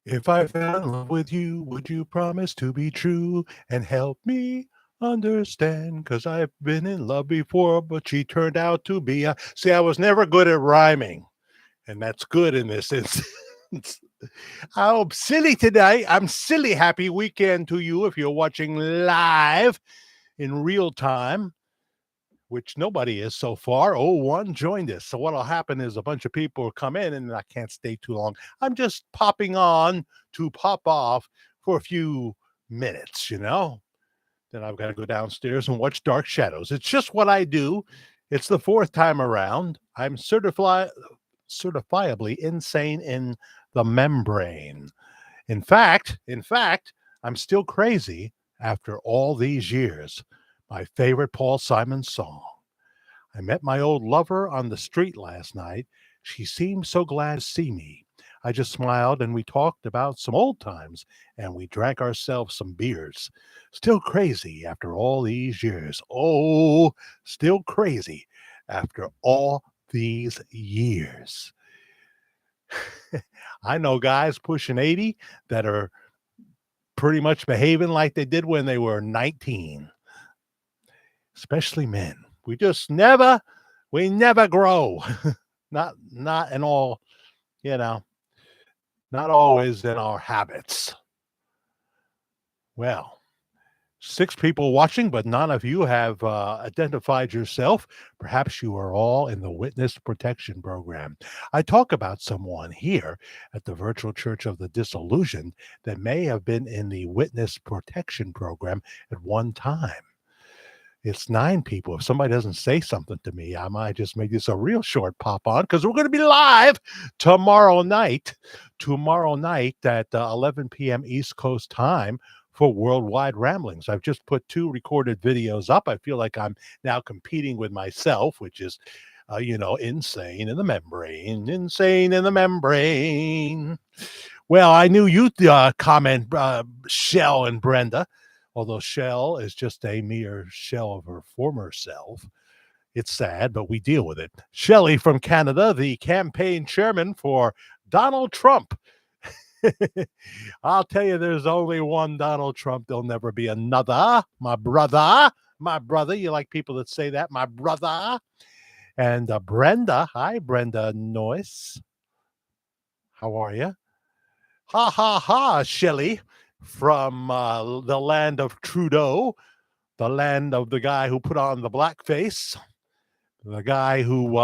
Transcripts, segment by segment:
If I fell in love with you, would you promise to be true and help me understand? 'Cause I've been in love before, but she turned out to be a See, I was never good at rhyming, and that's good in this instance. I'm silly today. I'm silly. Happy weekend to you if you're watching live in real time, which nobody is so far. Oh, one joined us. So what'll happen is a bunch of people will come in and I can't stay too long. I'm just popping on to pop off for a few minutes, you know? Then I've got to go downstairs and watch Dark Shadows. It's just what I do. It's the fourth time around. I'm certifiably insane in the membrane. In fact, I'm still crazy after all these years. My favorite Paul Simon song. I met my old lover on the street last night. She seemed so glad to see me. I just smiled and we talked about some old times and we drank ourselves some beers. Still crazy after all these years. Oh, still crazy after all these years. I know guys pushing 80 that are pretty much behaving like they did when they were 19, especially men. We never grow. Not in all, you know, not always in our habits. Well, six people watching, but none of you have identified yourself. Perhaps you are all in the Witness Protection Program. I talk about someone here at the Virtual Church of the Disillusioned that may have been in the Witness Protection Program at one time. It's nine people. If somebody doesn't say something to me, I might just make this a real short pop on because we're going to be live tomorrow night. Tomorrow night at 11 p.m. East Coast time for Worldwide Ramblings. I've just put two recorded videos up. I feel like I'm now competing with myself, which is, insane in the membrane, insane in the membrane. Well, I knew you'd comment, Shell and Brenda, although Shell is just a mere shell of her former self. It's sad, but we deal with it. Shelley from Canada, the campaign chairman for Donald Trump. I'll tell you, there's only one Donald Trump. There'll never be another. My brother. My brother. You like people that say that? My brother. And Brenda. Hi, Brenda Noyce. How are you? Ha ha ha, Shelley from the land of Trudeau, the land of the guy who put on the blackface, the guy who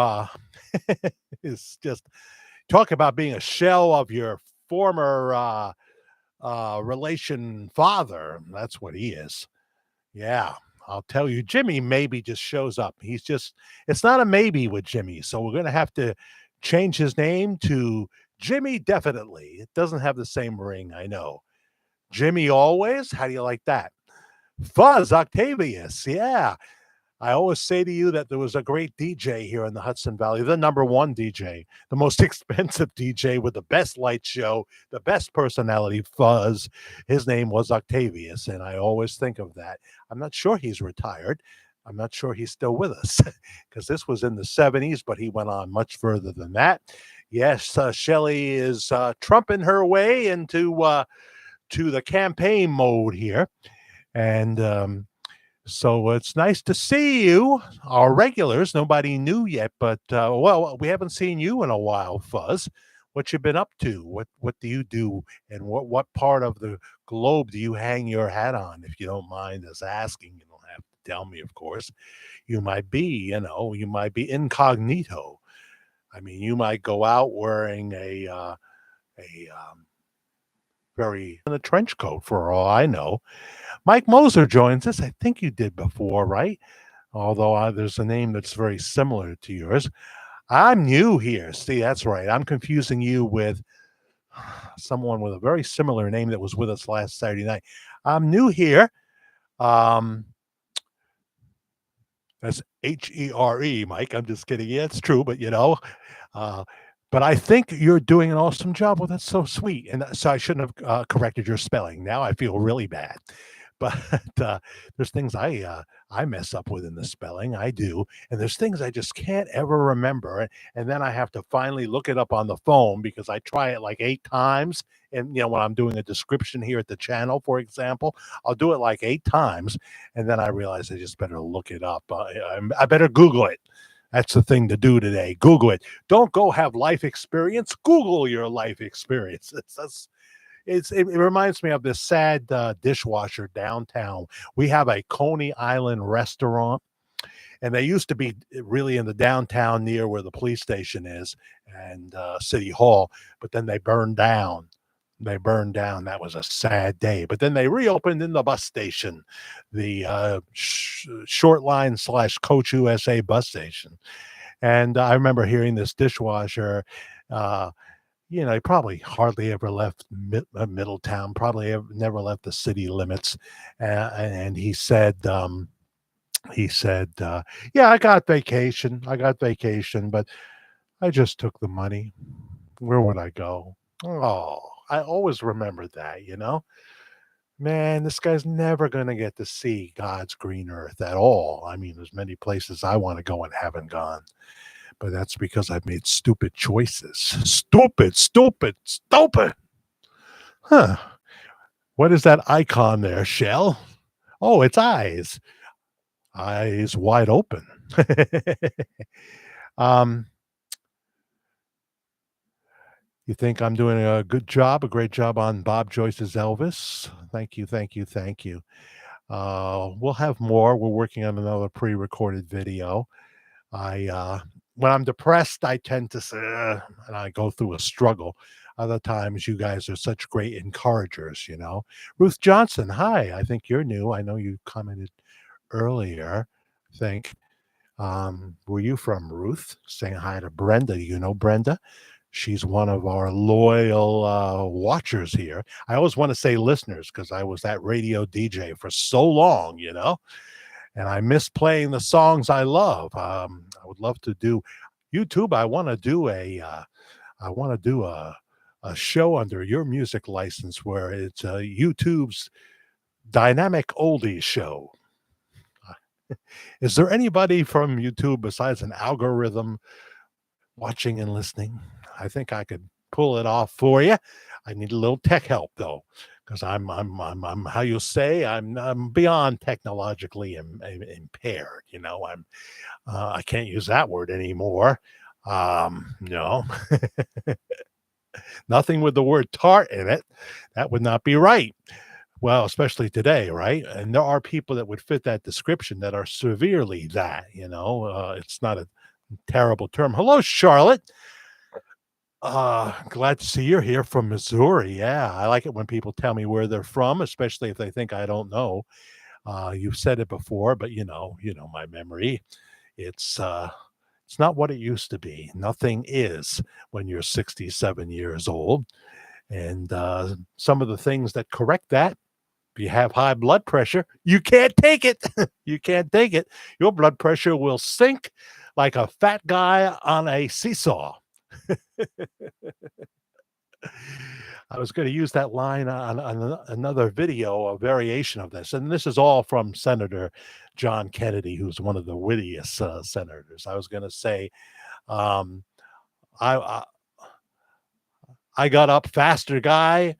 is just talk about being a shell of your former relation father. That's what he is. Yeah. I'll tell you, Jimmy maybe just shows up. It's not a maybe with Jimmy. So we're going to have to change his name to Jimmy Definitely. It doesn't have the same ring, I know. Jimmy Always? How do you like that? Fuzz Octavius. Yeah. I always say to you that there was a great DJ here in the Hudson Valley, the number one DJ, the most expensive DJ with the best light show, the best personality, Fuzz. His name was Octavius, and I always think of that. I'm not sure he's retired. I'm not sure he's still with us because this was in the 70s, but he went on much further than that. Yes, Shelley is trumping her way into to the campaign mode here. And so it's nice to see you, our regulars. Nobody knew yet, but well, we haven't seen you in a while, Fuzz. What you been up to? What do you do? And what part of the globe do you hang your hat on? If you don't mind us asking, you don't have to tell me, of course. You might be incognito. I mean, you might go out wearing a very in a trench coat for all I know. Mike Moser joins us. I think you did before, right? Although there's a name that's very similar to yours. I'm new here. See, that's right. I'm confusing you with someone with a very similar name that was with us last Saturday night. I'm new here. Um, that's Here, Mike. I'm just kidding. Yeah, it's true, but uh, but I think you're doing an awesome job. Well, that's so sweet. And so I shouldn't have corrected your spelling. Now I feel really bad. but uh, there's things I mess up with in the spelling. I do, and there's things I just can't ever remember, and then I have to finally look it up on the phone because I try it like 8 times. And when I'm doing a description here at the channel, for example, I'll do it like 8 times, and then I realize I just better look it up. I better Google it. That's the thing to do today. Google it. Don't go have life experience. Google your life experience. It reminds me of this sad dishwasher downtown. We have a Coney Island restaurant, and they used to be really in the downtown near where the police station is and City Hall, but then they burned down. They burned down. That was a sad day. But then they reopened in the bus station, the short line / Coach USA bus station. And I remember hearing this dishwasher. Uh, he probably hardly ever left Middletown, probably never left the city limits. And he said, yeah, I got vacation, but I just took the money. Where would I go? Oh, I always remember that. Man, this guy's never going to get to see God's green earth at all. I mean, there's many places I want to go and haven't gone, but that's because I've made stupid choices. Stupid, stupid, stupid. Huh. What is that icon there, Shell? Oh, it's eyes. Eyes wide open. um, you think I'm doing a good job, a great job on Bob Joyce's Elvis? Thank you, thank you, thank you. We'll have more. We're working on another pre-recorded video. When I'm depressed, I tend to say, and I go through a struggle. Other times, you guys are such great encouragers. Ruth Johnson, hi. I think you're new. I know you commented earlier. Think, were you from Ruth? Saying hi to Brenda. You know Brenda? She's one of our loyal watchers here. I always want to say listeners because I was that radio DJ for so long. And I miss playing the songs I love. I would love to do YouTube. I want to do a show under your music license where it's YouTube's dynamic oldies show. Is there anybody from YouTube besides an algorithm watching and listening? I think I could pull it off for you. I need a little tech help though, because I'm how you say I'm beyond technologically impaired. I can't use that word anymore. No, nothing with the word tart in it. That would not be right. Well, especially today, right? And there are people that would fit that description that are severely that. It's not a terrible term. Hello, Charlotte. Glad to see you're here from Missouri. Yeah, I like it when people tell me where they're from, especially if they think I don't know. You've said it before, but my memory. It's not what it used to be. Nothing is when you're 67 years old. And some of the things that correct that, if you have high blood pressure, you can't take it. You can't take it. Your blood pressure will sink like a fat guy on a seesaw. I was going to use that line on another video, a variation of this. And this is all from Senator John Kennedy, who's one of the wittiest senators. I was going to say, um, I, I got up faster, guy.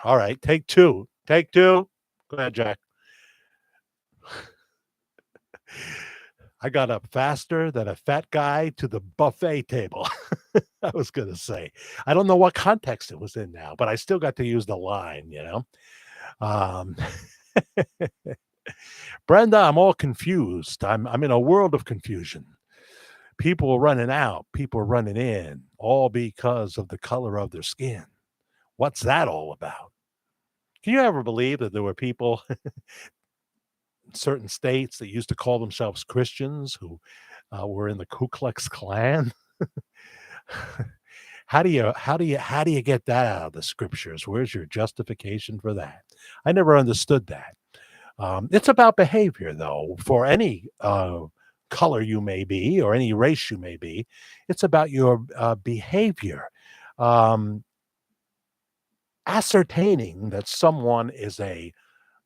All right, take two. Take two. Go ahead, Jack. I got up faster than a fat guy to the buffet table. I was going to say, I don't know what context it was in now, but I still got to use the line. Um, Brenda, I'm all confused. I'm in a world of confusion. People are running out, people are running in, all because of the color of their skin. What's that all about? Can you ever believe that there were people in certain states that used to call themselves Christians who were in the Ku Klux Klan? How do you get that out of the scriptures? Where's your justification for that? I never understood that. It's about behavior, though. For any color you may be, or any race you may be, it's about your behavior. Um, Ascertaining that someone is a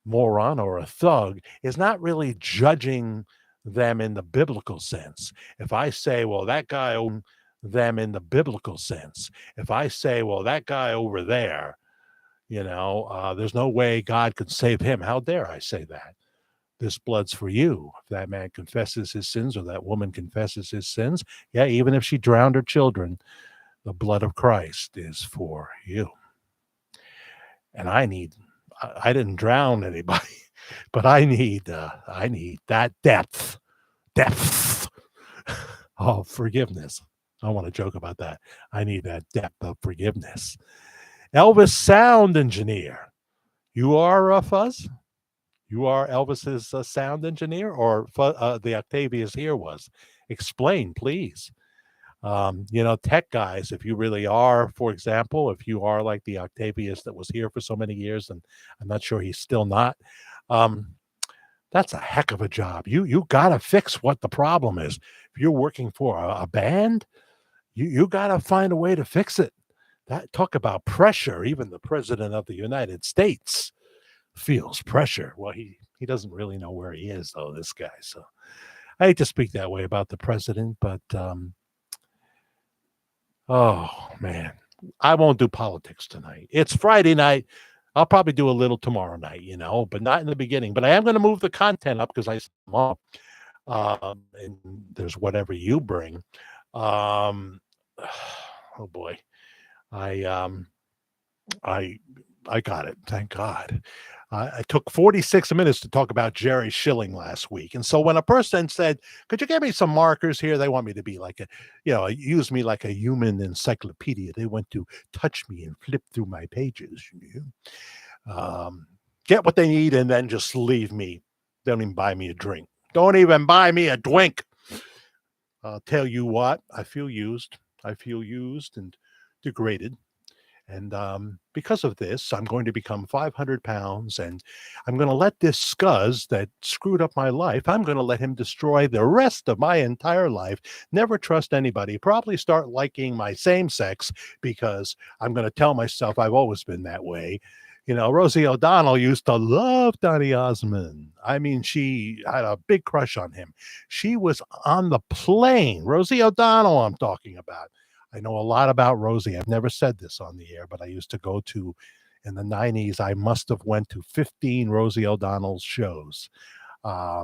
moron or a thug is not really judging them in the biblical sense. If I say, well, that guy them in the biblical sense, if I say, well, that guy over there, there's no way God could save him. How dare I say that? This blood's for you. If that man confesses his sins or that woman confesses his sins, yeah, even if she drowned her children, the blood of Christ is for you. And I didn't drown anybody, but I need that depth of forgiveness. I want to joke about that. I need that depth of forgiveness. Elvis sound engineer. You are Fuzz? You are Elvis's sound engineer, or the Octavius here was? Explain, please. Tech guys, if you really are, for example, if you are like the Octavius that was here for so many years, and I'm not sure he's still not, um, that's a heck of a job. You got to fix what the problem is. If you're working for a band, you got to find a way to fix it. That talk about pressure. Even the president of the United States feels pressure. Well, he doesn't really know where he is, though, this guy. So I hate to speak that way about the president, but oh man, I won't do politics tonight. It's Friday night. I'll probably do a little tomorrow night, but not in the beginning. But I am going to move the content up because and there's whatever you bring. Oh boy, I I got it. Thank God. I took 46 minutes to talk about Jerry Schilling last week. And so when a person said, could you give me some markers here? They want me to be like use me like a human encyclopedia. They want to touch me and flip through my pages. Get what they need and then just leave me. Don't even buy me a drink. Don't even buy me a drink. I'll tell you what, I feel used. I feel used and degraded. And because of this, I'm going to become 500 pounds, and I'm going to let this scuzz that screwed up my life, I'm going to let him destroy the rest of my entire life. Never trust anybody. Probably start liking my same sex because I'm going to tell myself I've always been that way. Rosie O'Donnell used to love Donny Osmond. I mean, she had a big crush on him. She was on the plane. Rosie O'Donnell, I'm talking about. I know a lot about Rosie. I've never said this on the air, but I used to go to, in the 90s, I must have went to 15 Rosie O'Donnell's shows. I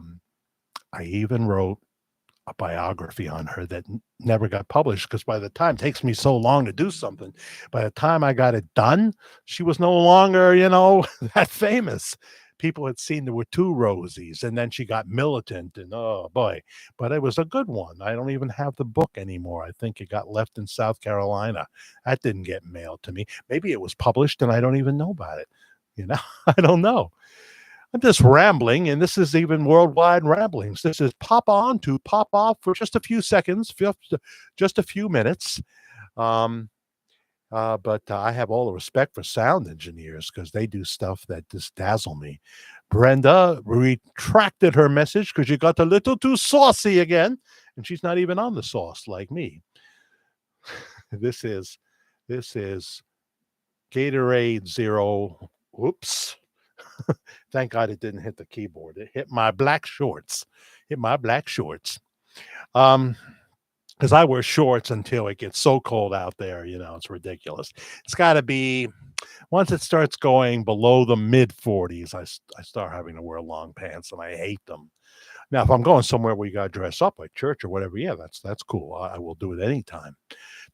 even wrote a biography on her that never got published because by the time, it takes me so long to do something, by the time I got it done, she was no longer, that famous. People had seen there were two Rosies, and then she got militant, and oh boy, but it was a good one. I don't even have the book anymore. I think it got left in South Carolina. That didn't get mailed to me. Maybe it was published and I don't even know about it. I don't know. I'm just rambling, and this is even worldwide ramblings. This is pop on to pop off for just a few seconds, just a few minutes. But I have all the respect for sound engineers because they do stuff that just dazzle me. Brenda retracted her message because she got a little too saucy again, and she's not even on the sauce like me. This is Gatorade Zero. Whoops. Thank God it didn't hit the keyboard. It hit my black shorts. Because I wear shorts until it gets so cold out there, it's ridiculous. It's got to be, once it starts going below the mid 40s, I start having to wear long pants, and I hate them. Now, if I'm going somewhere where you got to dress up, like church or whatever, yeah, that's cool. I will do it anytime.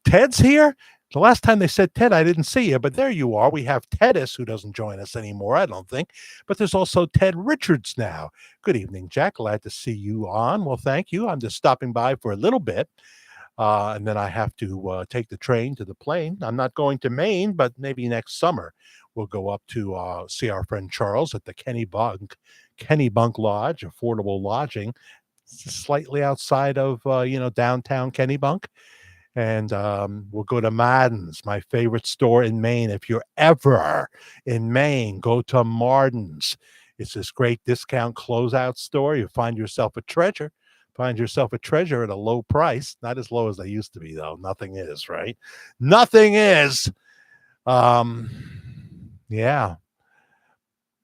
Ted's here. The last time they said Ted, I didn't see you, but there you are. We have Tedis, who doesn't join us anymore, I don't think. But there's also Ted Richards now. Good evening, Jack. Glad to see you on. Well, thank you. I'm just stopping by for a little bit. And then I have to take the train to the plane. I'm not going to Maine, but maybe next summer we'll go up to see our friend Charles at the Kennybunk Lodge, affordable lodging, slightly outside of downtown Kennybunk. And we'll go to Marden's, my favorite store in Maine. If you're ever in Maine, go to Marden's. It's this great discount closeout store. You find yourself a treasure. Find yourself a treasure at a low price. Not as low as they used to be, though. Nothing is, right? Nothing is. Yeah.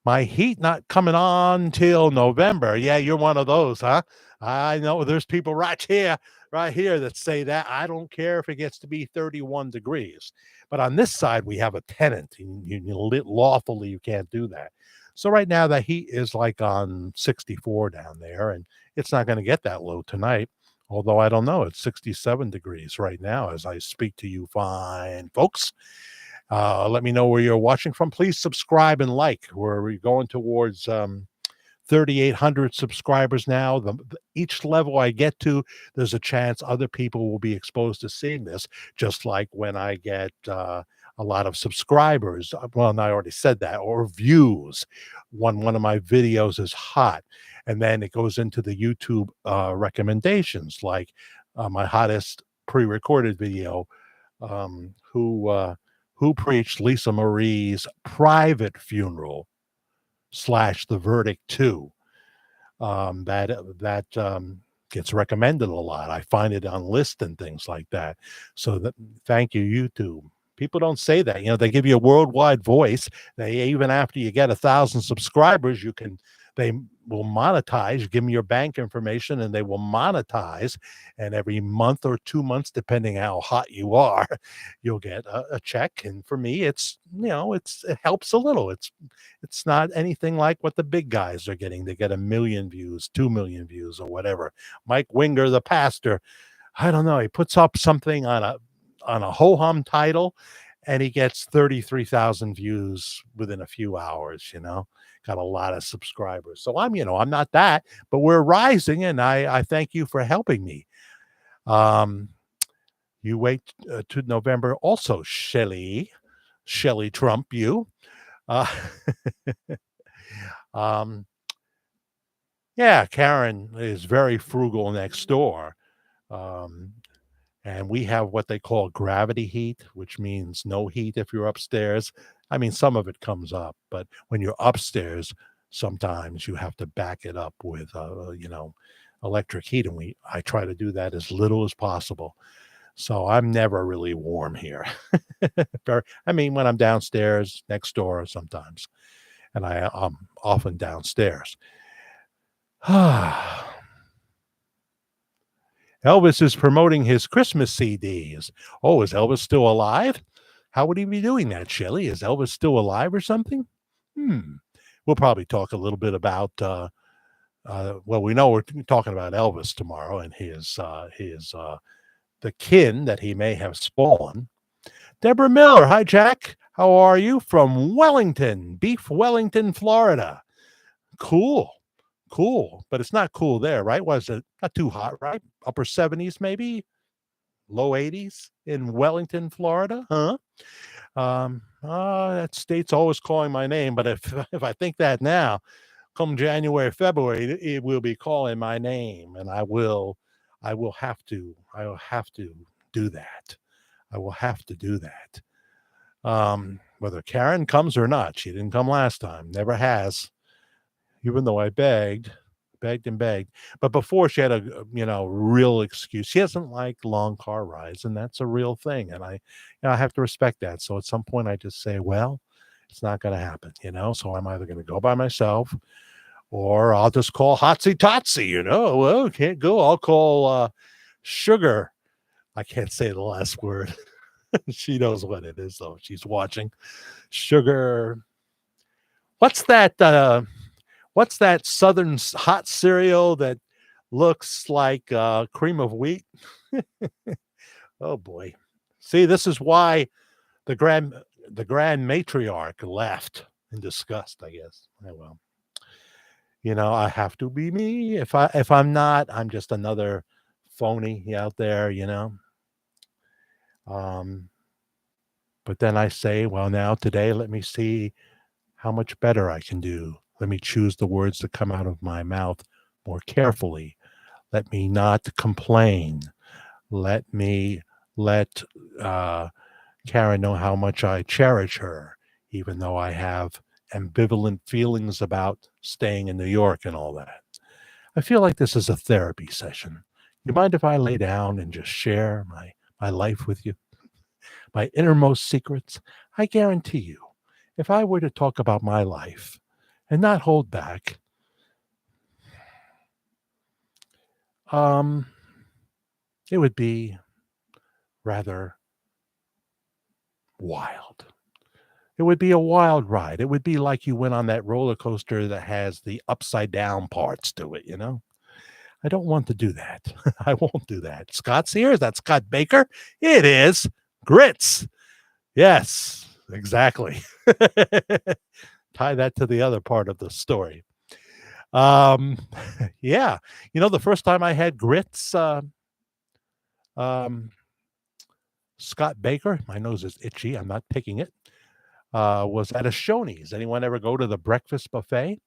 My heat not coming on till November. Yeah, you're one of those, huh? I know there's people right here that say that. I don't care if it gets to be 31 degrees. But on this side, we have a tenant. Lawfully, you can't do that. So right now, the heat is like on 64 down there, and it's not going to get that low tonight. Although I don't know, it's 67 degrees right now as I speak to you fine folks. Let me know where you're watching from. Please subscribe and like. We're going towards 3,800 subscribers now. Each level I get to, there's a chance other people will be exposed to seeing this, just like when I get a lot of subscribers. Well, and I already said that, or views. One of my videos is hot, and then it goes into the YouTube recommendations, like my hottest pre-recorded video, who preached Lisa Marie's private funeral / the verdict too. That gets recommended a lot. I find it on lists and things like that. So thank you, YouTube. People don't say that. They give you a worldwide voice. They, even after you get 1,000 subscribers, they will monetize. You give them your bank information and they will monetize. And every month or 2 months, depending how hot you are, you'll get a check. And for me, it helps a little. It's not anything like what the big guys are getting. They get 1 million views, 2 million views, or whatever. Mike Winger, the pastor, I don't know. He puts up something on a ho-hum title, and he gets 33,000 views within a few hours. Got a lot of subscribers. So I'm not that, but we're rising, and I thank you for helping me. You wait to November. Also, Shelley Trump, you. Yeah, Karen is very frugal next door. And we have what they call gravity heat, which means no heat if you're upstairs. I mean, some of it comes up, but when you're upstairs, sometimes you have to back it up with, electric heat. And I try to do that as little as possible. So I'm never really warm here. When I'm downstairs, next door sometimes, and I'm often downstairs. Elvis is promoting his Christmas CDs. Oh, is Elvis still alive? How would he be doing that, Shelley? Is Elvis still alive or something? We'll probably talk a little bit about, we know we're talking about Elvis tomorrow and his the kin that he may have spawned. Deborah Miller, hi, Jack. How are you? From Wellington, Wellington, Florida. Cool. But it's not cool there, right? Was it not too hot, right? Upper 70s, maybe low 80s in Wellington, Florida, huh? That state's always calling my name, but if I think that now, come January, February, it will be calling my name, and I will have to do that. I will have to do that. Whether Karen comes or not, she didn't come last time, never has. Even though I begged. But before, she had a real excuse. She doesn't like long car rides, and that's a real thing. And I have to respect that. So at some point I just say, well, it's not going to happen, so I'm either going to go by myself or I'll just call Hotsy Totsy, well, can't go. I'll call Sugar. I can't say the last word. She knows what it is, though. She's watching. Sugar. What's that southern hot cereal that looks like cream of wheat? Oh boy. See, this is why the grand matriarch left in disgust, I guess. Oh, well. I have to be me. If I'm not, I'm just another phony out there, But then I say, well, now today, let me see how much better I can do. Let me choose the words that come out of my mouth more carefully. Let me not complain. Let Karen know how much I cherish her, even though I have ambivalent feelings about staying in New York and all that. I feel like this is a therapy session. You mind if I lay down and just share my life with you? My innermost secrets? I guarantee you, if I were to talk about my life and not hold back, um, it would be rather wild. It would be a wild ride. It would be like you went on that roller coaster that has the upside down parts to it, you know? I don't want to do that. I won't do that. Scott's here. Is that Scott Baker? It is. Grits. Yes, exactly. Tie that to the other part of the story. Um, yeah. You know, the first time I had grits, um, Scott Baker, my nose is itchy. I'm not picking it. Was at a Shoney's. Anyone ever go to the breakfast buffet?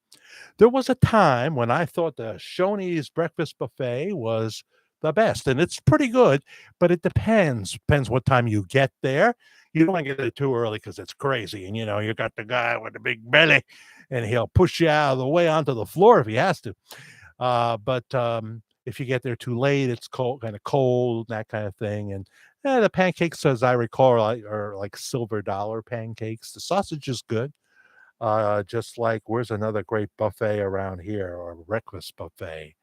There was a time when I thought the Shoney's breakfast buffet was the best, and it's pretty good, but it depends what time you get there. You don't want to get there too early because it's crazy, and you got the guy with the big belly, and he'll push you out of the way onto the floor if he has to. But if you get there too late, it's kind of cold, that kind of thing. And the pancakes, as I recall, are like silver dollar pancakes. The sausage is good. Just like where's another great buffet around here or breakfast buffet?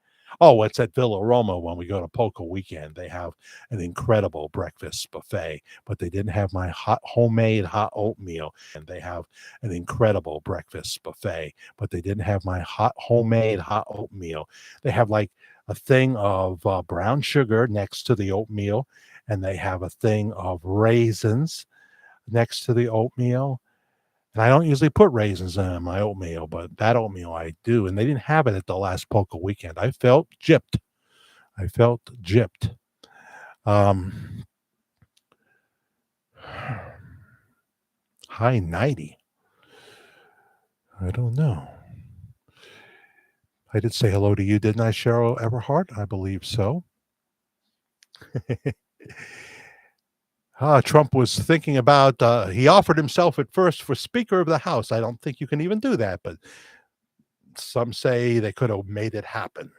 Oh, it's at Villa Roma when we go to Polka Weekend. They have an incredible breakfast buffet, but they didn't have my homemade hot oatmeal. And they have an incredible breakfast buffet, but they didn't have my homemade hot oatmeal. They have like a thing of brown sugar next to the oatmeal, and they have a thing of raisins next to the oatmeal, and I don't usually put raisins in my oatmeal, but that oatmeal I do. And they didn't have it at the last Polka Weekend. I felt gypped. I felt gypped. Um, high 90. I don't know. I did say hello to you, didn't I, Cheryl Everhart? I believe so. Trump was thinking about, he offered himself at first for Speaker of the House. I don't think you can even do that, but some say they could have made it happen.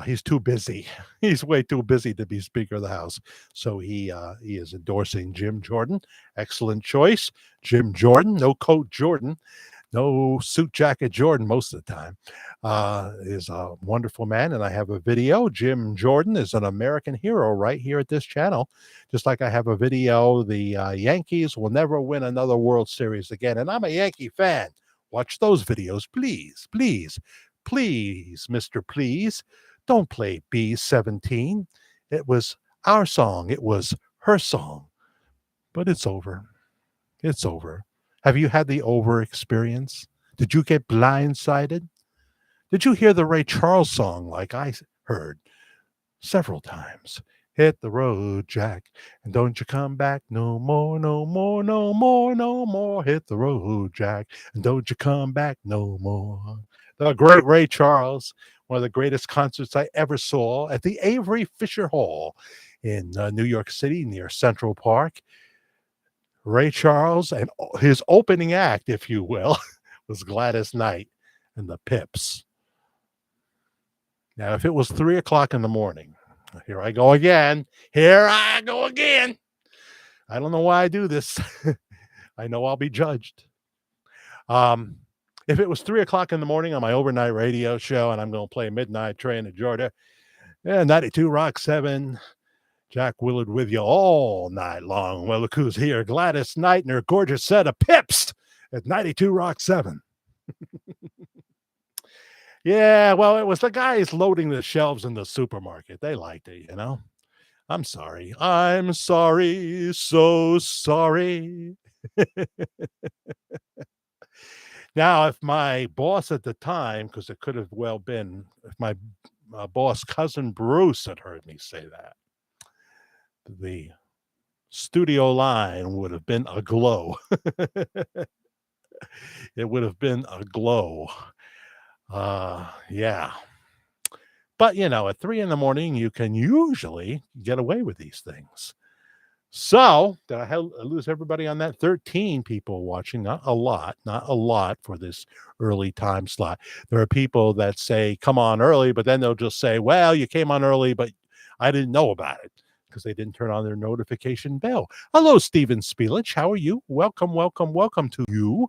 He's too busy. He's way too busy to be Speaker of the House. So he is endorsing Jim Jordan. Excellent choice. Jim Jordan, no coat Jordan, no suit jacket Jordan most of the time, is a wonderful man. And I have a video. Jim Jordan is an American hero right here at this channel. Just like I have a video, the Yankees will never win another World Series again. And I'm a Yankee fan. Watch those videos, please, please, please, Mr. Please. Don't play B-17. It was our song. It was her song. But it's over. It's over. Have you had the over experience? Did you get blindsided? Did you hear the Ray Charles song like I heard several times? Hit the road, Jack, and don't you come back no more, no more, no more, no more. Hit the road, Jack, and don't you come back no more. The great Ray Charles, one of the greatest concerts I ever saw at the Avery Fisher Hall in New York City near Central Park. Ray Charles and his opening act, if you will, was Gladys Knight and the Pips. Now, if it was 3 o'clock in the morning, here I go again. Here I go again. I don't know why I do this. I know I'll be judged. If it was 3 o'clock in the morning on my overnight radio show and I'm going to play Midnight Train to Georgia, 92 Rock 7, Jack Willard with you all night long. Well, look who's here. Gladys Knight and her gorgeous set of Pips at 92 Rock 7. Yeah, well, it was the guys loading the shelves in the supermarket. They liked it, you know. I'm sorry. I'm sorry. So sorry. Now, if my boss at the time, because it could have well been, if my boss, cousin Bruce, had heard me say that, the studio line would have been aglow. It would have been aglow. Yeah. But, at 3 in the morning, you can usually get away with these things. So, did I lose everybody on that? 13 people watching, not a lot for this early time slot. There are people that say, come on early, but then they'll just say, well, you came on early, but I didn't know about it because they didn't turn on their notification bell. Hello, Stephen Spelich. How are you? Welcome, welcome, welcome to you.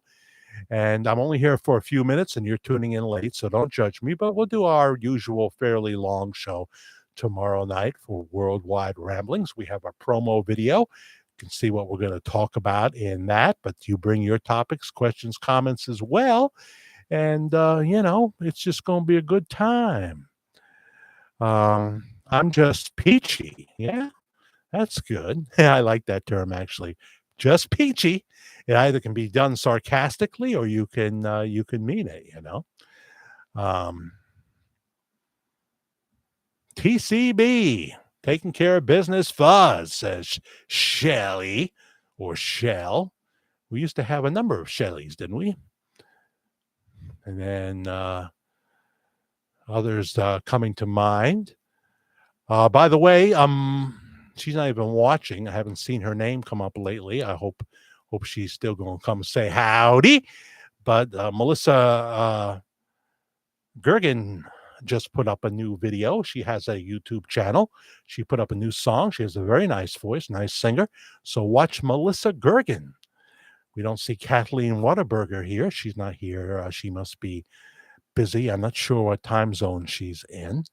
And I'm only here for a few minutes, and you're tuning in late, so don't judge me. But we'll do our usual fairly long show tomorrow night for Worldwide Ramblings. We have a promo video. You can see what we're going to talk about in that, but you bring your topics, questions, comments as well. And, it's just going to be a good time. I'm just peachy. Yeah, that's good. Yeah, I like that term actually. Just peachy. It either can be done sarcastically or you can mean it. Um, TCB, taking care of business fuzz, says Shelly or Shell. We used to have a number of Shellys, didn't we? And then others coming to mind. By the way, she's not even watching. I haven't seen her name come up lately. I hope she's still going to come say howdy. But Melissa Gergen just put up a new video. She has a YouTube channel. She put up a new song. She has a very nice voice, nice singer. So watch Melissa Gergen. We don't see Kathleen Whataburger here. She's not here. She must be busy. I'm not sure what time zone she's in.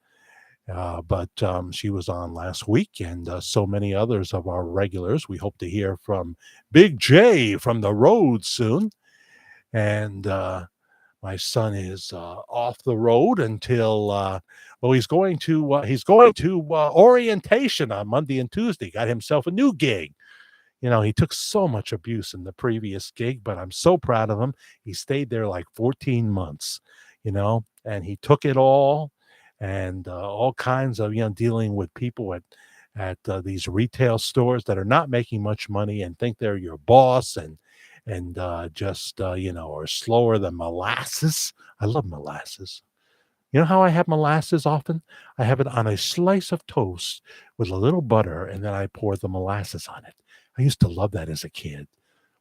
But she was on last week, and so many others of our regulars. We hope to hear from Big J from the road soon. And my son is off the road until he's going to orientation on Monday and Tuesday. Got himself a new gig. He took so much abuse in the previous gig, but I'm so proud of him. He stayed there like 14 months, and he took it all, and all kinds of, dealing with people at these retail stores that are not making much money and think they're your boss and just, are slower than molasses. I love molasses. You know how I have molasses often? I have it on a slice of toast with a little butter, and then I pour the molasses on it. I used to love that as a kid.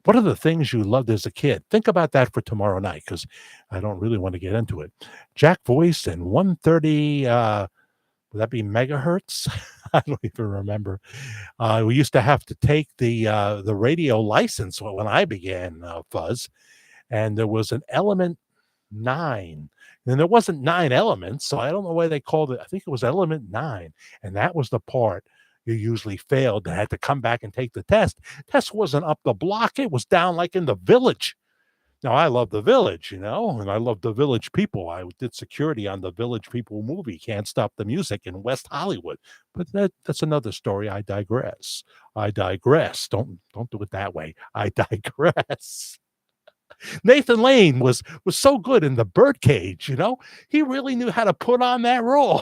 What are the things you loved as a kid? Think about that for tomorrow night, because I don't really want to get into it. Jack Voice and 130, would that be megahertz? I don't even remember. We used to have to take the radio license when I began Fuzz, and there was an Element 9. And there wasn't 9 elements, so I don't know why they called it. I think it was Element 9, and that was the part you usually failed and had to come back and take the test. Test wasn't up the block; it was down like in the village. Now I love the village, and I love the village people. I did security on the Village People movie, Can't Stop the Music in West Hollywood. But that's another story. I digress. I digress. Don't do it that way. I digress. Nathan Lane was so good in The Birdcage, He really knew how to put on that role.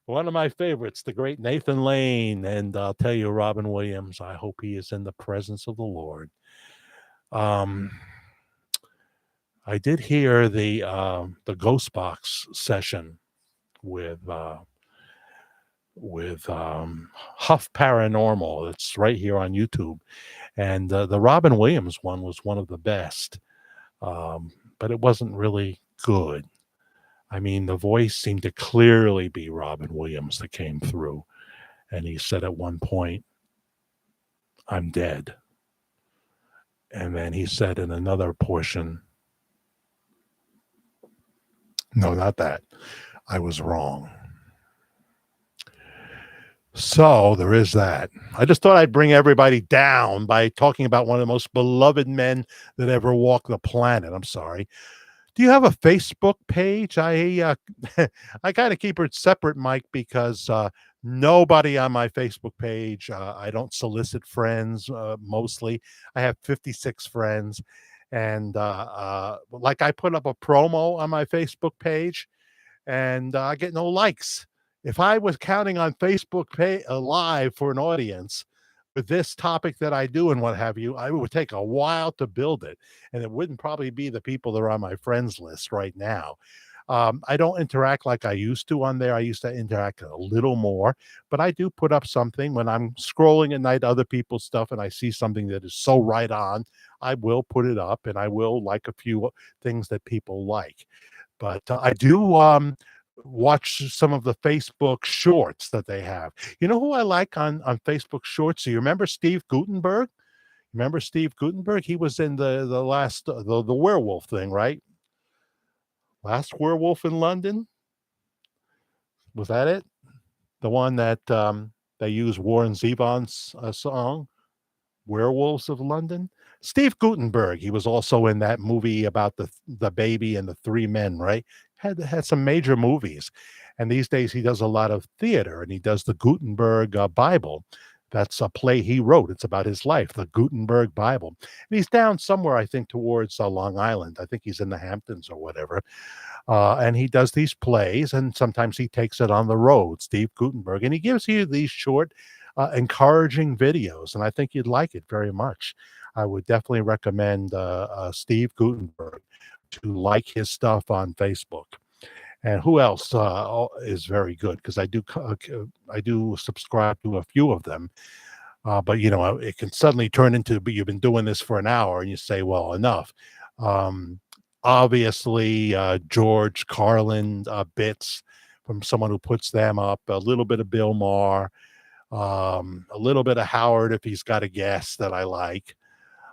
One of my favorites, the great Nathan Lane. And I'll tell you, Robin Williams, I hope he is in the presence of the Lord. I did hear the Ghost Box session with Huff Paranormal. It's right here on YouTube. And the Robin Williams one was one of the best, but it wasn't really good. I mean, the voice seemed to clearly be Robin Williams that came through. And he said at one point, "I'm dead." And then he said in another portion, "No, not that. I was wrong." So there is that. I just thought I'd bring everybody down by talking about one of the most beloved men that ever walked the planet. I'm sorry. Do you have a Facebook page? I I kind of keep it separate, Mike, because nobody on my Facebook page. I don't solicit friends mostly. I have 56 friends, and like I put up a promo on my Facebook page, and I get no likes. If I was counting on Facebook Live for an audience with this topic that I do and what have you, I would take a while to build it, and it wouldn't probably be the people that are on my friends list right now. I don't interact like I used to on there. I used to interact a little more, but I do put up something when I'm scrolling at night, other people's stuff, and I see something that is so right on. I will put it up, and I will like a few things that people like. But I do watch some of the Facebook shorts that they have. You know who I like on Facebook shorts? Do you remember Steve Gutenberg? Remember Steve Gutenberg? He was in the last the werewolf thing, right? Last Werewolf in London, was that it? The one that they used Warren Zevon's song, Werewolves of London. Steve Gutenberg, he was also in that movie about the baby and the three men, right? Had some major movies, and these days he does a lot of theater, and he does the Gutenberg Bible. That's a play he wrote. It's about his life, the Gutenberg Bible. And he's down somewhere, I think, towards Long Island. I think he's in the Hamptons or whatever. And he does these plays, and sometimes he takes it on the road, Steve Gutenberg, and he gives you these short, encouraging videos, and I think you'd like it very much. I would definitely recommend Steve Gutenberg to like his stuff on Facebook. And who else is very good? Because I do subscribe to a few of them. But it can suddenly turn into, but you've been doing this for an hour, and you say, well, enough. Um, Obviously, George Carlin bits from someone who puts them up, a little bit of Bill Maher, a little bit of Howard if he's got a guest that I like.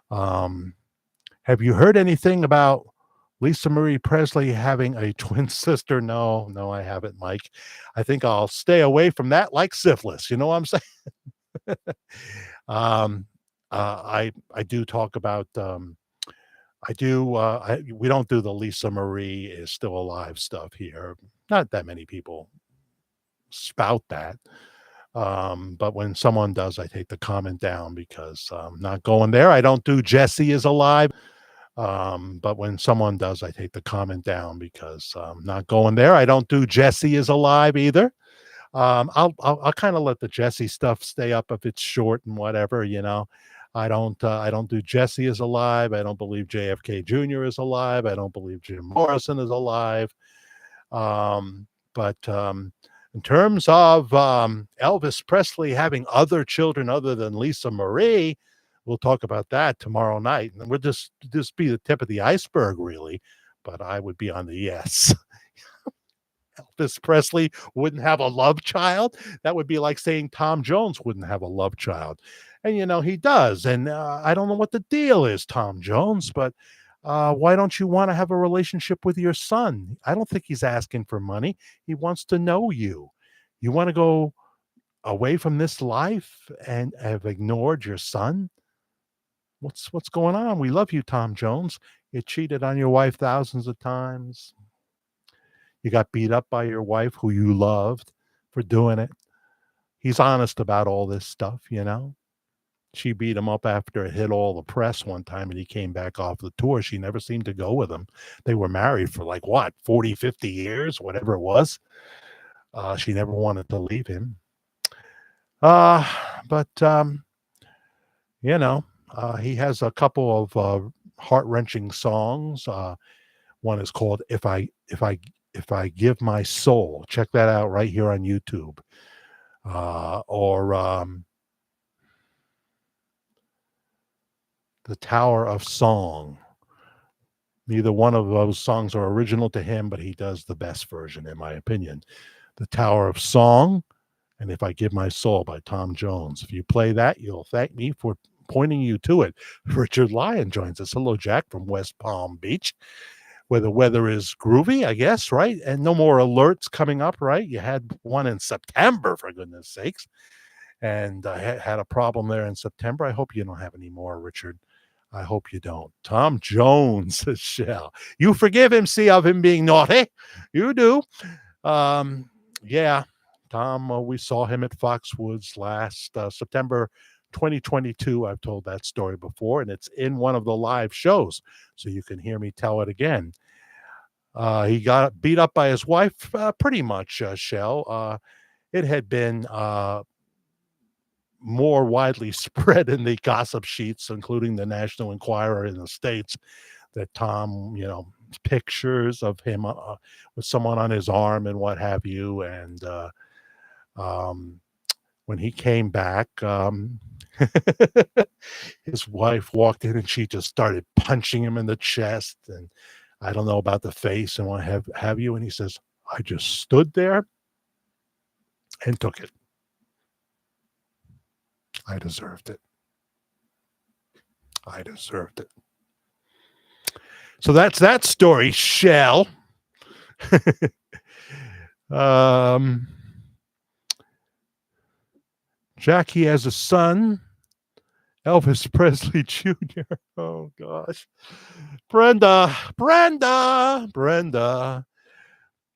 Um, have you heard anything about Lisa Marie Presley having a twin sister? No, no, I haven't, Mike. I think I'll stay away from that like syphilis. You know what I'm saying? um, I do talk about we don't do the Lisa Marie is still alive stuff here. Not that many people spout that. But when someone does, I take the comment down because I'm not going there. I don't do Jesse is alive. But when someone does, I take the comment down because I'm not going there. I don't do Jesse is alive either. I'll kind of let the Jesse stuff stay up if it's short and whatever, you know. I don't do Jesse is alive. I don't believe JFK Jr. is alive. I don't believe Jim Morrison is alive. But in terms of Elvis Presley having other children other than Lisa Marie, we'll talk about that tomorrow night. And we'll just be the tip of the iceberg, really. But I would be on the yes. Elvis Presley wouldn't have a love child. That would be like saying Tom Jones wouldn't have a love child. And, he does. And I don't know what the deal is, Tom Jones, but why don't you want to have a relationship with your son? I don't think he's asking for money. He wants to know you. You want to go away from this life and have ignored your son? What's going on? We love you, Tom Jones. You cheated on your wife thousands of times. You got beat up by your wife, who you loved, for doing it. He's honest about all this stuff, She beat him up after it hit all the press one time and he came back off the tour. She never seemed to go with him. They were married for 40, 50 years, whatever it was. She never wanted to leave him. But he has a couple of heart-wrenching songs. One is called If I Give My Soul. Check that out right here on YouTube. Or The Tower of Song. Neither one of those songs are original to him, but he does the best version, in my opinion. The Tower of Song and If I Give My Soul by Tom Jones. If you play that, you'll thank me for pointing you to it. Richard Lyon joins us. Hello, Jack, from West Palm Beach, where the weather is groovy, I guess, right? And no more alerts coming up, right? You had one in September, for goodness sakes. And I had a problem there in September. I hope you don't have any more, Richard. I hope you don't. Tom Jones, Shell. You forgive him, see, of him being naughty. You do. Yeah, Tom, we saw him at Foxwoods last September 2022. I've told that story before, and it's in one of the live shows, so you can hear me tell it again. He got beat up by his wife, pretty much, Shell. It had been more widely spread in the gossip sheets, including the National Enquirer in the States, that Tom, pictures of him with someone on his arm and what have you. And when he came back, his wife walked in and she just started punching him in the chest. And I don't know about the face and what have you. And he says, I just stood there and took it. I deserved it. I deserved it. So that's that story, Shell. um, Jackie has a son, Elvis Presley Jr. Oh gosh. Brenda.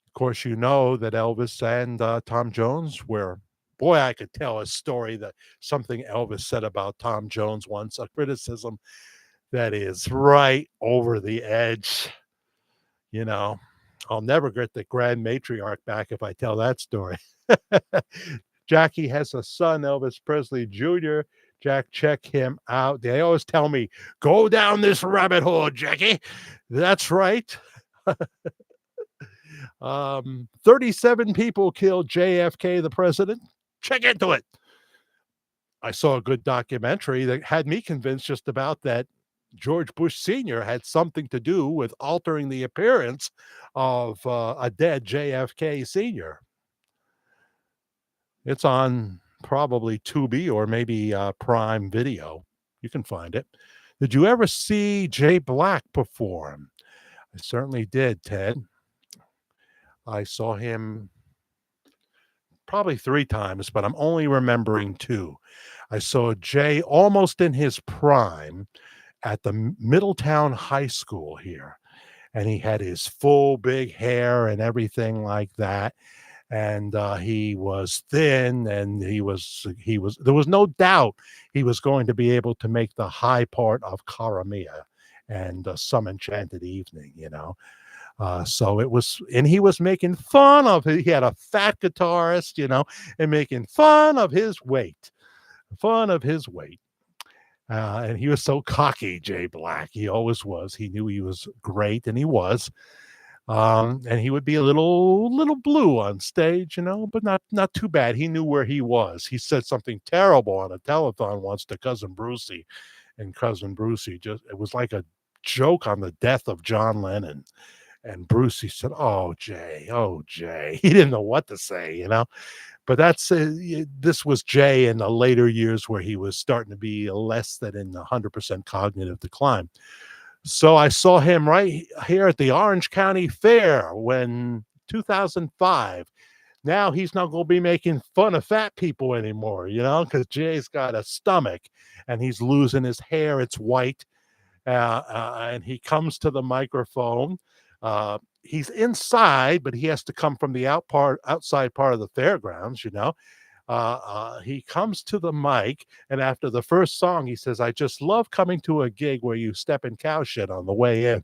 Of course, you know that Elvis and Tom Jones were, boy, I could tell a story that something Elvis said about Tom Jones once, a criticism that is right over the edge. You know, I'll never get the grand matriarch back if I tell that story. Jackie has a son, Elvis Presley Jr. Jack, check him out. They always tell me, go down this rabbit hole, Jackie. That's right. 37 people killed JFK, the president. Check into it. I saw a good documentary that had me convinced just about that George Bush Sr. had something to do with altering the appearance of a dead JFK Sr. It's on probably Tubi or maybe Prime Video. You can find it. Did you ever see Jay Black perform? I certainly did, Ted. I saw him probably 3 times, but I'm only remembering 2. I saw Jay almost in his prime at the Middletown High School here, and he had his full big hair and everything like that, and he was thin, and he was there was no doubt he was going to be able to make the high part of Caramia and Some Enchanted Evening, you know. So it was, and he was making fun of it. He had a fat guitarist, you know, and making fun of his weight. And he was so cocky, Jay Black. He always was. He knew he was great, and he was. And he would be a little blue on stage, you know, but not too bad. He knew where he was. He said something terrible on a telethon once to Cousin Brucey, and Cousin Brucey just, it was like a joke on the death of John Lennon. And Brucey said, "Oh, Jay, oh, Jay." He didn't know what to say, you know. But that's this was Jay in the later years where he was starting to be less than in 100% cognitive decline. So I saw him right here at the Orange County Fair when 2005. Now he's not going to be making fun of fat people anymore, you know, because Jay's got a stomach and he's losing his hair. It's white. And he comes to the microphone. He's inside, but he has to come from the outside part of the fairgrounds, you know. He comes to the mic, and after the first song, he says, "I just love coming to a gig where you step in cow shit on the way in."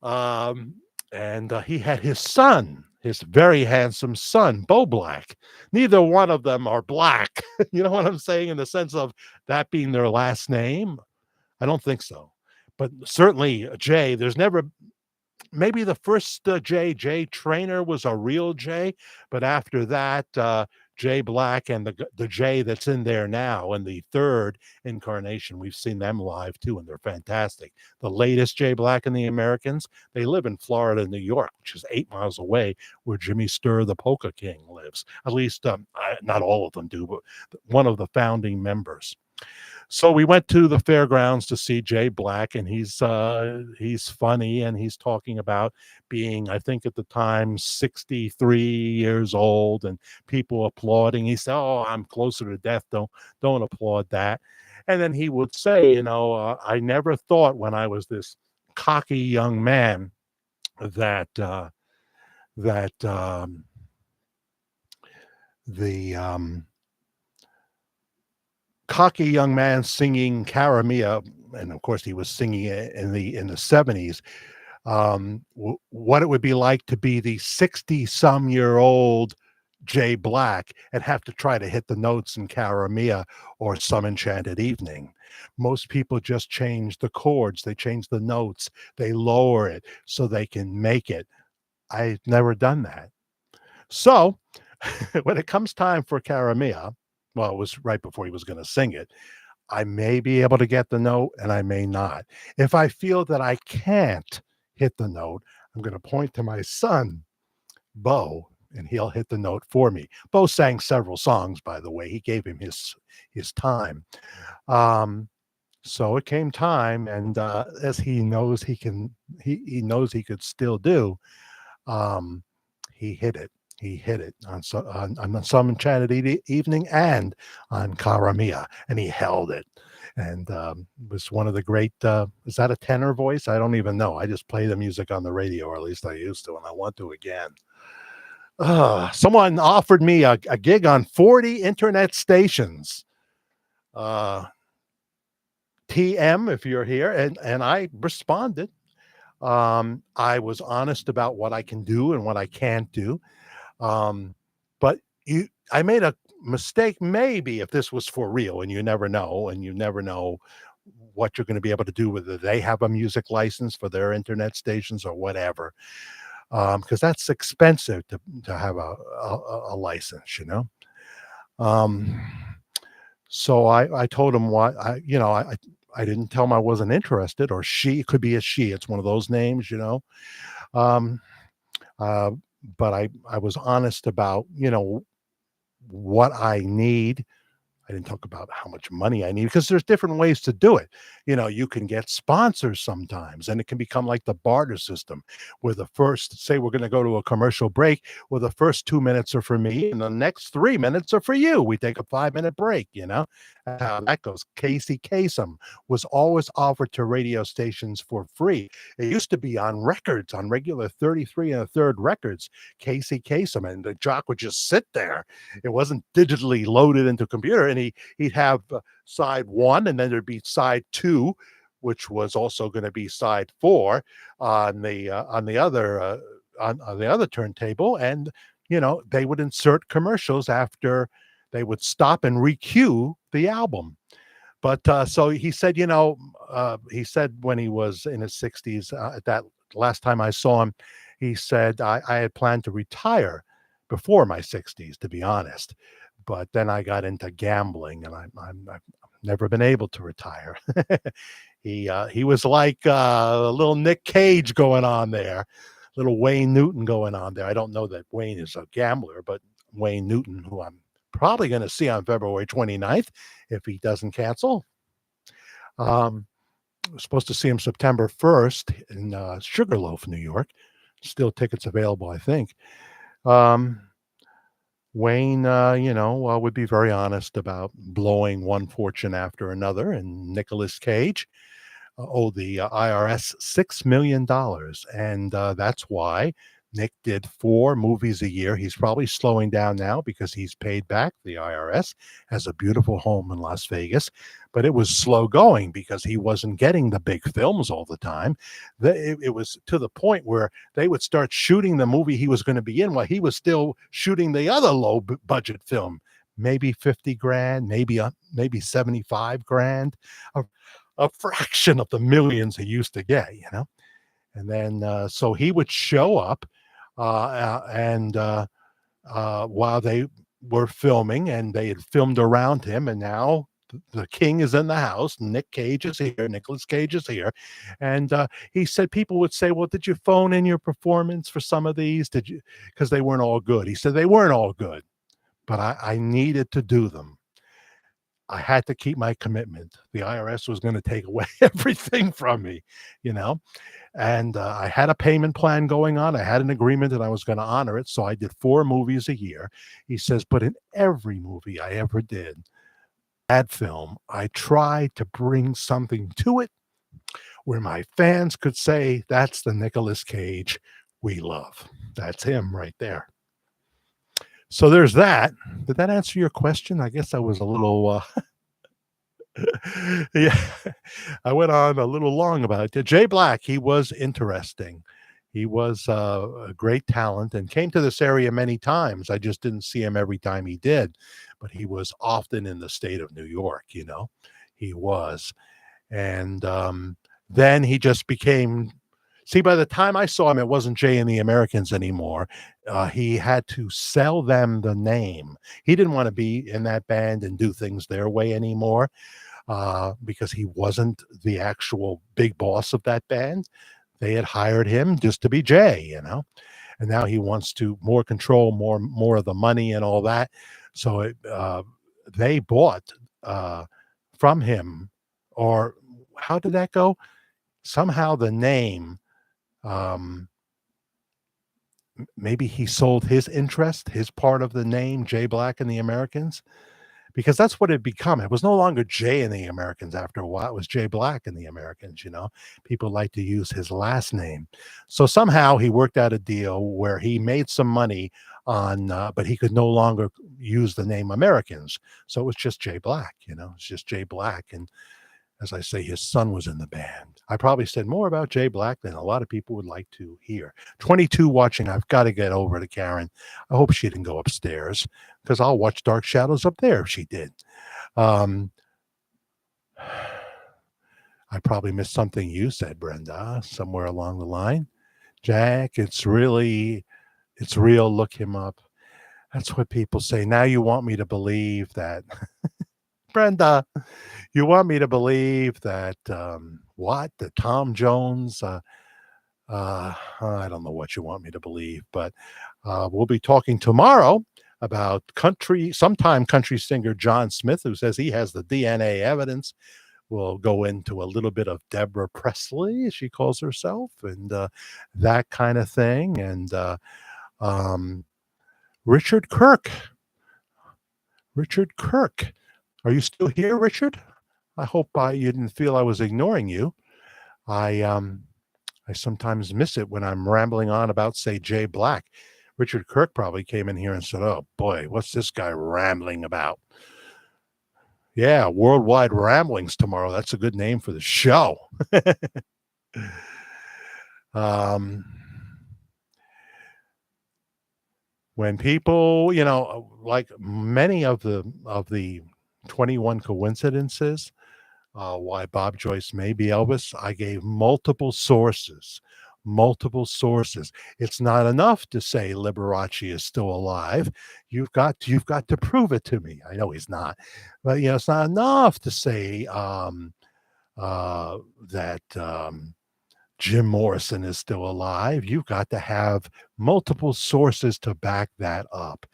um, and he had his son, his very handsome son, Bo Black. Neither one of them are black. You know what I'm saying? In the sense of that being their last name? I don't think so. But certainly Jay, there's never, maybe the first Jay Trainer was a real Jay, but after that, Jay Black and the Jay that's in there now, and the third incarnation, we've seen them live too, and they're fantastic. The latest Jay Black and the Americans, they live in Florida, New York, which is 8 miles away, where Jimmy Sturr, the Polka King, lives. At least, not all of them do, but one of the founding members. So we went to the fairgrounds to see Jay Black, and he's funny, and he's talking about being, I think at the time, 63 years old, and people applauding. He said, "Oh, I'm closer to death. Don't applaud that." And then he would say, you know, "I never thought when I was this cocky young man that that the cocky young man singing Caramia," and of course he was singing it in the 70s, what it would be like to be the 60-some-year-old Jay Black and have to try to hit the notes in Caramia or Some Enchanted Evening. Most people just change the chords, they change the notes, they lower it so they can make it. I've never done that. So when it comes time for Caramia, well, it was right before he was going to sing it. I may be able to get the note and I may not. If I feel that I can't hit the note, I'm going to point to my son, Bo, and he'll hit the note for me. Bo sang several songs, by the way. He gave him his time. Um, so it came time, and as he knows he knows he could still do. Um, he hit it. He hit it on some enchanted evening and on Karamia, and he held it. And was one of the great. Is that a tenor voice? I don't even know. I just play the music on the radio, or at least I used to, and I want to again. Someone offered me a gig on 40 internet stations. Uh, TM, if you're here, and I responded. I was honest about what I can do and what I can't do. But I made a mistake, maybe, if this was for real, and you never know what you're going to be able to do, whether they have a music license for their internet stations or whatever. Because that's expensive to have a license, you know. Um, so I told him what I didn't tell him I wasn't interested, or she. It could be a she. It's one of those names, you know. Um, uh, but I was honest about, what I need. I didn't talk about how much money I need, because there's different ways to do it. You can get sponsors sometimes, and it can become like the barter system, where the first, say we're going to go to a commercial break, where the first 2 minutes are for me and the next 3 minutes are for you. We take a 5-minute break, That's how that goes. Casey Kasem was always offered to radio stations for free. It used to be on records, on regular 33 and a third records, Casey Kasem, and the jock would just sit there. It wasn't digitally loaded into a computer, and he'd have side one, and then there'd be side two, which was also going to be side four on the other on the other turntable, and they would insert commercials after they would stop and recue the album. But so he said, he said when he was in his 60s, at that last time I saw him, he said, I had planned to retire before my 60s, to be honest. But then I got into gambling, and I've never been able to retire. He was like a little Nick Cage going on there, little Wayne Newton going on there. I don't know that Wayne is a gambler, but Wayne Newton, who I'm probably going to see on February 29th if he doesn't cancel. We're supposed to see him September 1st in Sugarloaf, New York. Still tickets available, I think. Wayne, would be very honest about blowing one fortune after another, and Nicolas Cage owed the IRS $6 million. And that's why Nick did 4 movies a year. He's probably slowing down now because he's paid back the IRS, has a beautiful home in Las Vegas, but it was slow going because he wasn't getting the big films all the time. It was to the point where they would start shooting the movie he was going to be in while he was still shooting the other low budget film, maybe 50 grand, maybe 75 grand, a fraction of the millions he used to get, And then so he would show up and while they were filming, and they had filmed around him, and now the king is in the house. Nick Cage is here. Nicolas Cage is here. And he said people would say, well, did you phone in your performance for some of these? Did you? Because they weren't all good. He said they weren't all good, but I needed to do them. I had to keep my commitment. The IRS was going to take away everything from me, and I had a payment plan going on. I had an agreement and I was going to honor it. So I did 4 movies a year. He says, but in every movie I ever did, that film, I tried to bring something to it where my fans could say, that's the Nicolas Cage we love. That's him right there. So there's that. Did that answer your question? I guess I was a little, yeah, I went on a little long about it. Jay Black, he was interesting. He was a great talent and came to this area many times. I just didn't see him every time he did, but he was often in the state of New York, he was. And then he just became, see, by the time I saw him, it wasn't Jay and the Americans anymore. He had to sell them the name. He didn't want to be in that band and do things their way anymore because he wasn't the actual big boss of that band. They had hired him just to be Jay, and now he wants to more control, more of the money and all that. So they bought uh, from him, or how did that go? Somehow the name, um, maybe he sold his interest, his part of the name, Jay Black and the Americans, because that's what it become. It was no longer Jay and the Americans after a while. It was Jay Black and the Americans, you know. People like to use his last name. So somehow he worked out a deal where he made some money on, but he could no longer use the name Americans. So it was just Jay Black, you know, it's just Jay Black. And as I say, his son was in the band. I probably said more about Jay Black than a lot of people would like to hear. 22 watching. I've got to get over to Karen. I hope she didn't go upstairs because I'll watch Dark Shadows up there if she did. Um, I probably missed something you said, Brenda, somewhere along the line. Jack, it's real. Look him up. That's what people say. Now you want me to believe that, Brenda, you want me to believe that, what? That Tom Jones, I don't know what you want me to believe, but we'll be talking tomorrow about sometime country singer John Smith, who says he has the DNA evidence. We'll go into a little bit of Deborah Presley, as she calls herself, and that kind of thing. And um, Richard Kirk. Richard Kirk. Are you still here, Richard? I hope you didn't feel I was ignoring you. I sometimes miss it when I'm rambling on about, say, Jay Black. Richard Kirk probably came in here and said, "Oh boy, what's this guy rambling about?" Yeah, Worldwide Ramblings tomorrow. That's a good name for the show. um, when people, you know, like many of the 21 coincidences why Bob Joyce may be Elvis, I gave multiple sources. Multiple sources. It's not enough to say Liberace is still alive. You've got to prove it to me. I know he's not, but you know it's not enough to say that Jim Morrison is still alive. You've got to have multiple sources to back that up.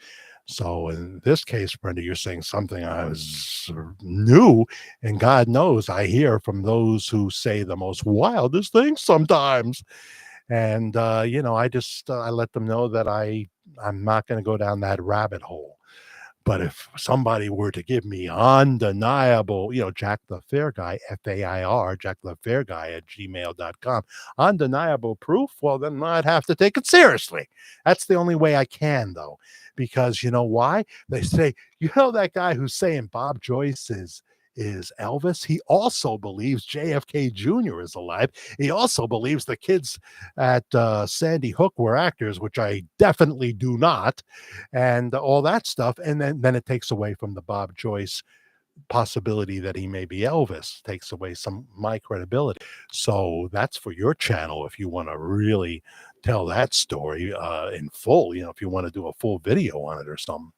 So in this case, Brenda, you're saying something I was new, and God knows I hear from those who say the most wildest things sometimes. And you know, I let them know that I'm not going to go down that rabbit hole. But if somebody were to give me undeniable, you know, Jack the Fair Guy, FAIR, Jack the Fair Guy at gmail.com, undeniable proof, well, then I'd have to take it seriously. That's the only way I can, though, because you know why? They say, you know, that guy who's saying Bob Joyce is Elvis. He also believes JFK Jr. is alive. He also believes the kids at Sandy Hook were actors, which I definitely do not, and all that stuff. And then it takes away from the Bob Joyce possibility that he may be Elvis, takes away some my credibility. So that's for your channel if you want to really tell that story in full. You know, if you want to do a full video on it or something.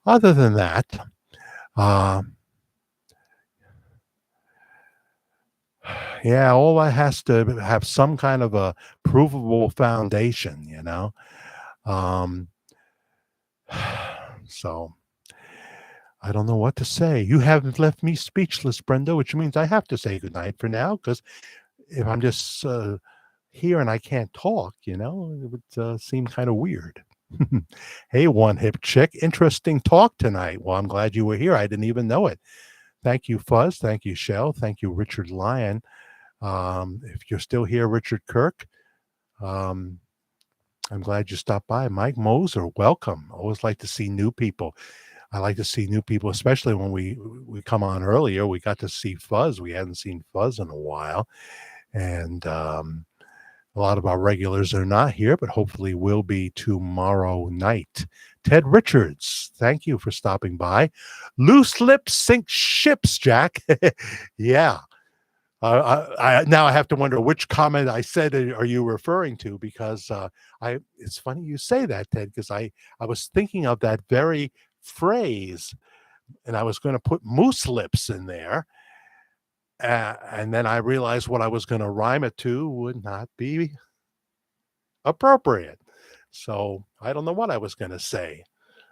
Other than that, uh, yeah, all that has to have some kind of a provable foundation, you know. Um, so I don't know what to say. You haven't left me speechless, Brenda, which means I have to say goodnight for now. Because if I'm just here and I can't talk, you know, it would seem kind of weird. Hey, one hip chick, interesting talk tonight. Well, I'm glad you were here. I didn't even know it. Thank you, Fuzz. Thank you, Shell. Thank you, Richard Lyon. If you're still here, Richard Kirk, um, I'm glad you stopped by. Mike Moser, welcome. Always like to see new people. I like to see new people, especially when we come on earlier. We got to see Fuzz. We hadn't seen Fuzz in a while. And a lot of our regulars are not here, but hopefully will be tomorrow night. Ted Richards, thank you for stopping by. Loose lips sink ships, Jack. Yeah. Now I have to wonder which comment I said are you referring to, because it's funny you say that, Ted, because I was thinking of that very phrase, and I was going to put moose lips in there, and then I realized what I was going to rhyme it to would not be appropriate. So I don't know what I was going to say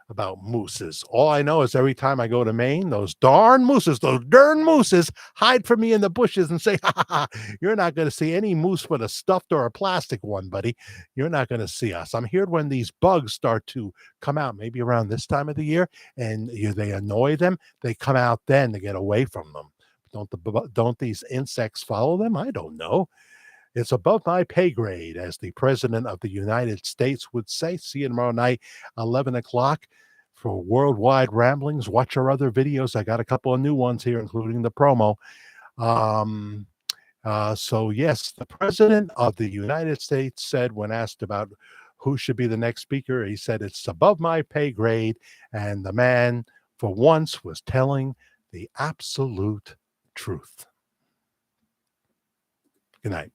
about mooses. All I know is every time I go to Maine, those darn mooses hide from me in the bushes and say, ha, ha, ha, you're not going to see any moose with a stuffed or a plastic one, buddy. You're not going to see us. I'm here when these bugs start to come out, maybe around this time of the year, and they annoy them. They come out then to get away from them. Don't these insects follow them? I don't know. It's above my pay grade, as the President of the United States would say. See you tomorrow night, 11 o'clock, for Worldwide Ramblings. Watch our other videos. I got a couple of new ones here, including the promo. Um, so, yes, the President of the United States said, when asked about who should be the next speaker, he said, it's above my pay grade. And the man, for once, was telling the absolute truth. Good night.